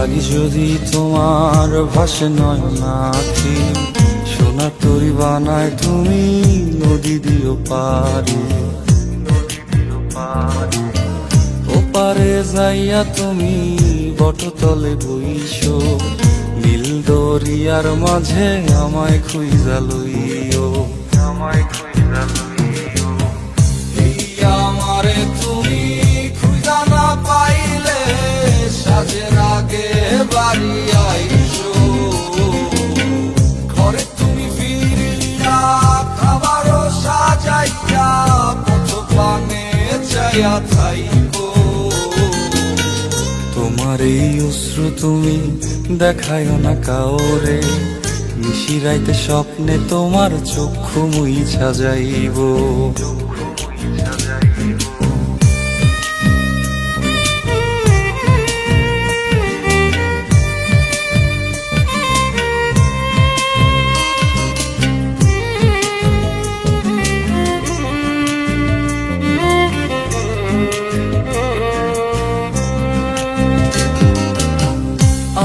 লাগি যদি তোমার ভাসে নয় নাকি, সোনার তরি বানায় তুমি নদী দিও পারে। ওপারে যাইয়া তুমি বটতলে বইছো, নীল দরিয়ার মাঝে আমায় খুঁজা লইও, আমায় খুঁজা লইও। এই আমারে তুমি খুঁজা না পাইলে সাজের আগে বাড়ি আইসো, ঘরে তুমি ফিরিয়া খাবারও সাজাইয়া পথ পানে চাইয়া থাইকো। তোমার এই অশ্রু তুমি দেখায়ও না কাউরে, নিশিরাইতে স্বপ্নে তোমার চক্ষু মুইছা যাইব।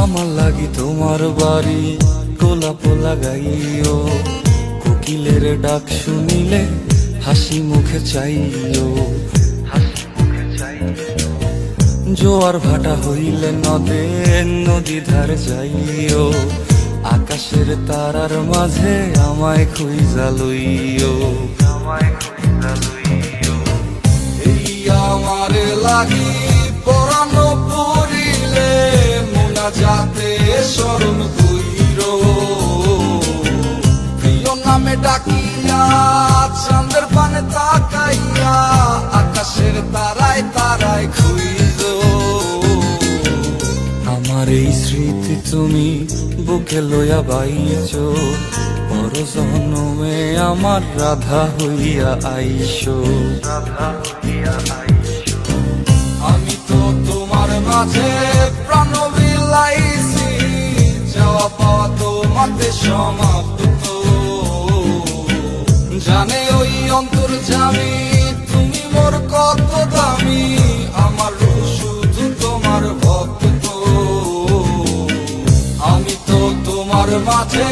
আমার লাগি তোমার বাড়ি গোলাপ লাগাইও, কোকিলের ডাক শুনিলে হাসি মুখে চাইও, জোয়ার ভাটা হইলে নদে নদী ধার যাইও, আকাশের তারার মাঝে আমায় খুঁজা লইও, আমায় খুঁজা লইও। এই আমার লাগি পরানো পড়িলে যাতে স্মরণ কইরো, প্রিয় নামে ডাকিয়া চাঁদের পানে তাকাইয়া আকাশের তারায় তারায় খুঁজো। আমার এই স্মৃতি তুমি বুকে লইয়া বাইছো, পর জন্মে আমার রাধা হইয়া আইসো, রাধা হইয়া আইসো। আমি তো তোমার মাঝে প্রাণ বিলাইছি, যাওয়া পাওয়া তোমাতে সমাপ্ত। জানে ওই অন্তর্যামী তুমি মোর কত দামি, আমার শুধু তোমার ভক্ত। আমি তো তোমার মাঝে